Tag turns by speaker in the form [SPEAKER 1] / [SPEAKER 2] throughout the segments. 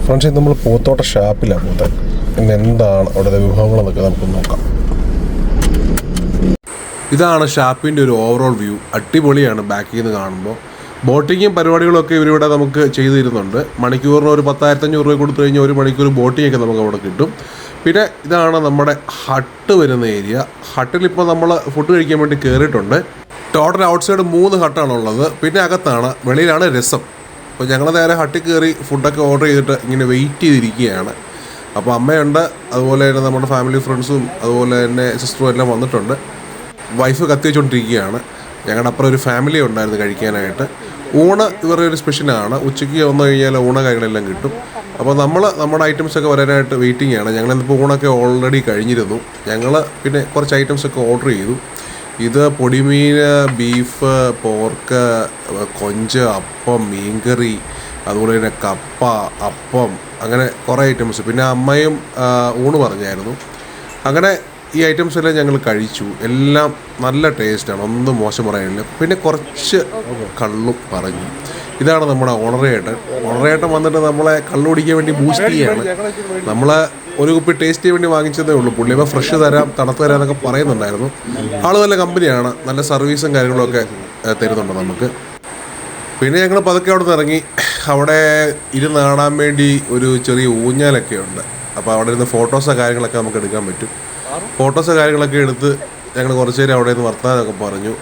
[SPEAKER 1] Friends, നമ്മൾ പൂത്തോട്ട ഷാപ്പിലാണ് പോകുന്നത്. ഇന്ന് എന്താണ് അവിടുത്തെ വിഭവങ്ങളെന്നൊക്കെ നമുക്ക് നോക്കാം. ഇതാണ് ഷാപ്പിൻ്റെ ഒരു ഓവറോൾ വ്യൂ. അടിപൊളിയാണ് ബാക്കിൽ നിന്ന് കാണുമ്പോൾ. ബോട്ടിങ്ങും പരിപാടികളൊക്കെ ഇവരിവിടെ നമുക്ക് ചെയ്തു തരുന്നുണ്ട്. മണിക്കൂറിന് ഒരു 10,500 രൂപ കൊടുത്തു കഴിഞ്ഞാൽ 1 മണിക്കൂർ ബോട്ടിങ്ങൊക്കെ നമുക്ക് അവിടെ കിട്ടും. പിന്നെ ഇതാണ് നമ്മുടെ ഹട്ട് വരുന്ന ഏരിയ. ഹട്ടിലിപ്പോൾ നമ്മൾ ഫുഡ് കഴിക്കാൻ വേണ്ടി കയറിയിട്ടുണ്ട്. Total outside 3 ഹട്ടാണുള്ളത്. പിന്നെ അകത്താണ്, വെളിയിലാണ് രസം. അപ്പോൾ ഞങ്ങൾ നേരെ ഹട്ടിൽ കയറി ഫുഡൊക്കെ ഓർഡർ ചെയ്തിട്ട് ഇങ്ങനെ വെയിറ്റ് ചെയ്തിരിക്കുകയാണ്. അപ്പോൾ അമ്മയുണ്ട്, അതുപോലെ തന്നെ നമ്മുടെ ഫാമിലി ഫ്രണ്ട്സും അതുപോലെ തന്നെ സിസ്റ്ററും എല്ലാം വന്നിട്ടുണ്ട്. വൈഫ് കത്തി വെച്ചുകൊണ്ടിരിക്കുകയാണ്. ഞങ്ങളുടെ അപ്പുറം ഒരു ഫാമിലി ഉണ്ടായിരുന്നു കഴിക്കാനായിട്ട്. ഊണ് ഇവരുടെ ഒരു സ്പെഷ്യലാണ്. ഉച്ചയ്ക്ക് വന്നു കഴിഞ്ഞാൽ ഊണ കാര്യങ്ങളെല്ലാം കിട്ടും. അപ്പോൾ നമ്മുടെ ഐറ്റംസൊക്കെ വരാനായിട്ട് വെയിറ്റിംഗ് ആണ്. ഞങ്ങളിപ്പോൾ ഊണൊക്കെ ഓൾറെഡി കഴിഞ്ഞിരുന്നു. ഞങ്ങൾ പിന്നെ കുറച്ച് ഐറ്റംസൊക്കെ ഓർഡർ ചെയ്തു. ഇത് പൊടിമീൻ, ബീഫ്, പോർക്ക്, കൊഞ്ച്, അപ്പം, മീൻകറി, അതുപോലെ തന്നെ കപ്പ, അപ്പം, അങ്ങനെ കുറേ ഐറ്റംസ്. പിന്നെ അമ്മയും ഊണ് പറഞ്ഞായിരുന്നു. അങ്ങനെ ഈ ഐറ്റംസ് എല്ലാം ഞങ്ങൾ കഴിച്ചു. എല്ലാം നല്ല ടേസ്റ്റാണ്, ഒന്നും മോശം പറയാനില്ല. പിന്നെ കുറച്ച് കള്ളും പറഞ്ഞു. ഇതാണ് നമ്മുടെ ഓണറേട്ടൻ വന്നിട്ട് നമ്മളെ കള്ളു കുടിക്കാൻ വേണ്ടി ബൂസ്റ്റ് ചെയ്യുകയാണ്. നമ്മൾ ഒരു കുപ്പി ടേസ്റ്റ് ചെയ്യാൻ വേണ്ടി വാങ്ങിച്ചതേ ഉള്ളൂ. പുള്ളി ഇപ്പോൾ ഫ്രഷ് തരാം, തണുത്ത് തരാം എന്നൊക്കെ പറയുന്നുണ്ടായിരുന്നു. ആൾ നല്ല കമ്പനിയാണ്, നല്ല സർവീസും കാര്യങ്ങളൊക്കെ തരുന്നുണ്ട് നമുക്ക്. പിന്നെ ഞങ്ങൾ പതുക്കെ അവിടെ നിന്ന് ഇറങ്ങി. അവിടെ ഇരുന്ന് കാണാൻ വേണ്ടി ഒരു ചെറിയ ഊഞ്ഞാലൊക്കെ ഉണ്ട്. അപ്പോൾ അവിടെ ഇരുന്ന് ഫോട്ടോസോ കാര്യങ്ങളൊക്കെ നമുക്ക് എടുക്കാൻ പറ്റും. ഫോട്ടോസോ കാര്യങ്ങളൊക്കെ എടുത്ത് ഞങ്ങൾ കുറച്ച് നേരം അവിടെ നിന്ന് വർത്താനമൊക്കെ പറഞ്ഞു.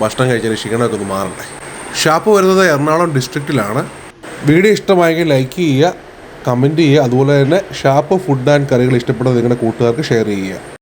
[SPEAKER 1] ഭക്ഷണം കഴിച്ചതിന് ക്ഷീണമൊക്കെ ഒന്ന് മാറട്ടെ. ഷാപ്പ് വരുന്നത് എറണാകുളം ഡിസ്ട്രിക്റ്റിലാണ്. വീഡിയോ ഇഷ്ടമായെങ്കിൽ ലൈക്ക് ചെയ്യുക, കമൻറ്റ് ചെയ്യുക. അതുപോലെ തന്നെ ഷാപ്പ് ഫുഡ് ആൻഡ് കറികൾ ഇഷ്ടപ്പെടുന്നത് നിങ്ങളുടെ കൂട്ടുകാർക്ക് ഷെയർ ചെയ്യുക.